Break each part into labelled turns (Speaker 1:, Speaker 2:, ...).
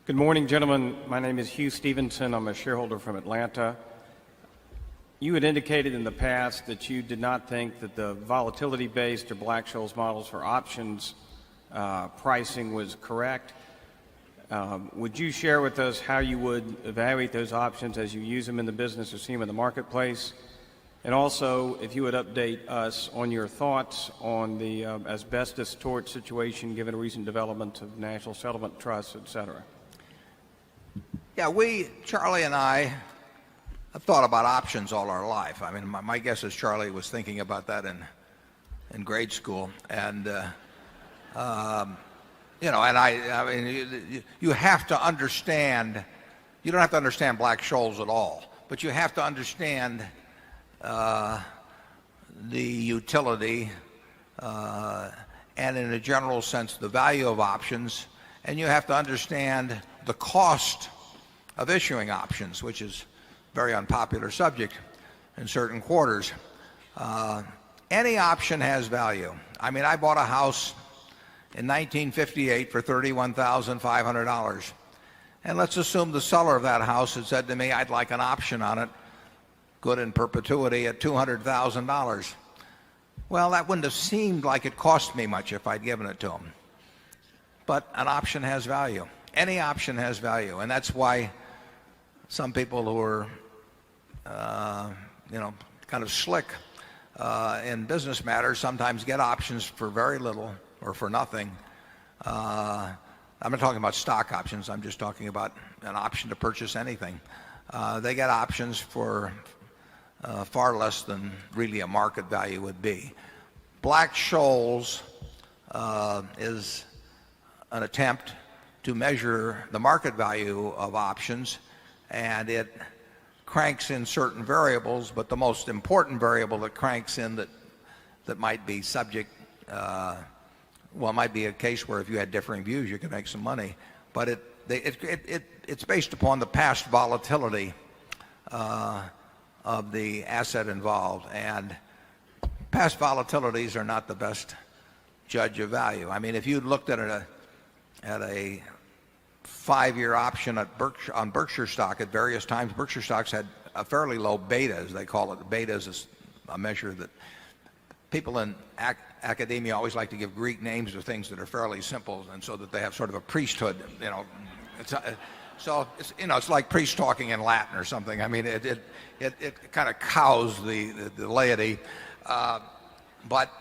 Speaker 1: Good morning, gentlemen. My name is Hugh Stevenson. I'm a shareholder from Atlanta. You had indicated in the past that you did not think that the volatility-based or Black-Scholes models for options pricing was correct. Would you share with us how you would evaluate those options as you use them in the business or see them in the marketplace? And also, if you would update us on your thoughts on the asbestos tort situation given recent developments of national settlement trusts, et cetera.
Speaker 2: Yeah, Charlie and I have thought about options all our life. I mean, my guess is Charlie was thinking about that in grade school. And, you know, and I mean, you have to understand, you don't have to understand Black-Scholes at all, but you have to understand the utility and in a general sense the value of options, and you have to understand the cost of issuing options, which is a very unpopular subject in certain quarters. Any option has value. I mean, I bought a house in 1958 for $31,500. And let's assume the seller of that house had said to me, I'd like an option on it, good in perpetuity, at $200,000. Well, that wouldn't have seemed like it cost me much if I'd given it to him. But an option has value. Any option has value. And that's why some people who are, you know, kind of slick in business matters sometimes get options for very little or for nothing. I'm not talking about stock options. I'm just talking about an option to purchase anything. They get options for far less than really a market value would be. Black-Scholes is an attempt to measure the market value of options, and it cranks in certain variables, but the most important variable that cranks in that might be subject, well, it might be a case where if you had differing views you could make some money, but it's based upon the past volatility of the asset involved, and past volatilities are not the best judge of value. I mean, if you looked at a 5-year option on Berkshire stock at various times, Berkshire stocks had a fairly low beta, as they call it. The beta is a measure that people in academia always like to give Greek names to things that are fairly simple, and so that they have sort of a priesthood, you know. So it's, you know, it's like priest talking in Latin or something. I mean, it kind of cows the laity, but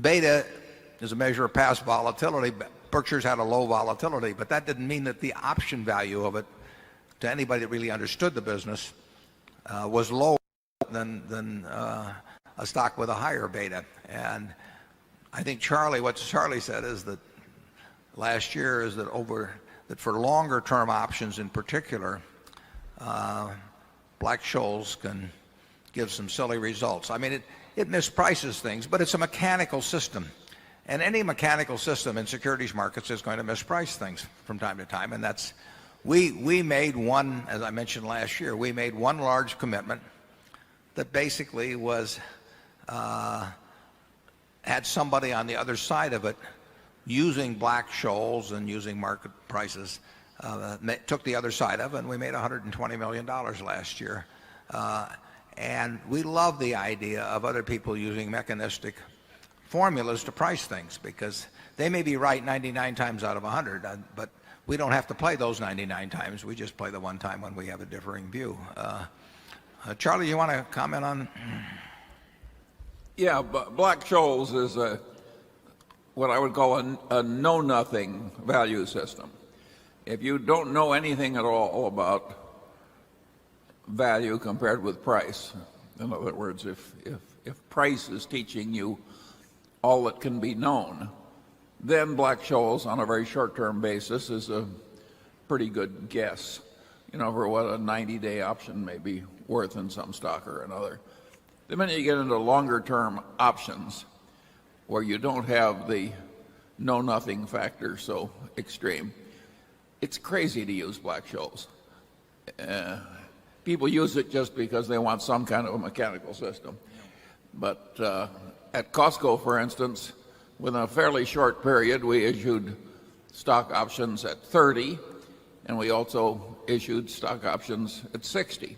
Speaker 2: beta is a measure of past volatility. Berkshire's had a low volatility, but that didn't mean that the option value of it to anybody that really understood the business was lower than a stock with a higher beta. And I think what Charlie said is that last year is that for longer term options in particular, Black-Scholes can give some silly results. I mean, it misprices things, but it's a mechanical system. And any mechanical system in securities markets is going to misprice things from time to time. And that's, we made one, as I mentioned last year, we made one large commitment that basically was, had somebody on the other side of it using Black-Scholes and using market prices, took the other side of it, and we made $120 million last year. And we love the idea of other people using mechanistic formulas to price things, because they may be right 99 times out of 100, but we don't have to play those 99 times. We just play the one time when we have a differing view. Charlie, you want to comment on?
Speaker 3: Yeah, but Black-Scholes is what I would call a know-nothing value system. If you don't know anything at all about value compared with price, in other words, if price is teaching you all that can be known, then Black-Scholes on a very short-term basis is a pretty good guess, you know, for what a 90-day option may be worth in some stock or another. The minute you get into longer-term options where you don't have the know-nothing factor so extreme, it's crazy to use Black-Scholes. People use it just because they want some kind of a mechanical system. But at Costco, for instance, within a fairly short period, we issued stock options at 30, and we also issued stock options at 60.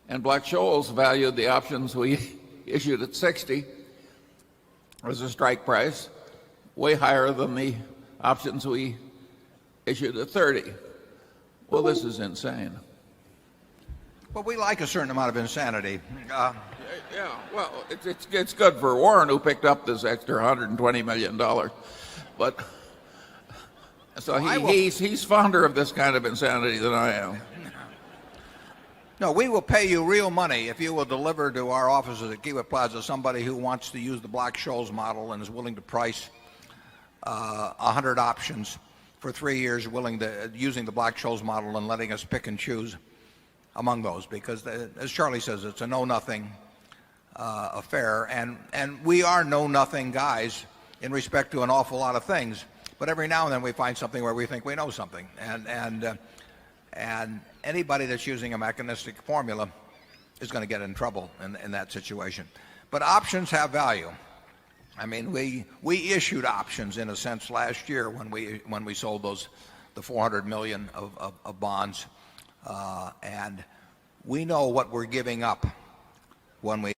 Speaker 3: And Black-Scholes valued the options we issued at 60 as a strike price, way higher than the options we issued at 30. Well, this is insane.
Speaker 2: Well, we like a certain amount of insanity.
Speaker 3: Yeah, well, it's good for Warren, who picked up this extra $120 million. But so he's fonder of this kind of insanity than I am.
Speaker 2: No, we will pay you real money if you will deliver to our offices at Kiewit Plaza somebody who wants to use the Black-Scholes model and is willing to price 100 options for 3 years, using the Black-Scholes model and letting us pick and choose among those, because as Charlie says, it's a know-nothing affair, and we are know-nothing guys in respect to an awful lot of things. But every now and then we find something where we think we know something, and anybody that's using a mechanistic formula is going to get in trouble in that situation. But options have value. I mean, we issued options in a sense last year when we sold the 400 million of bonds, and we know what we're giving up when we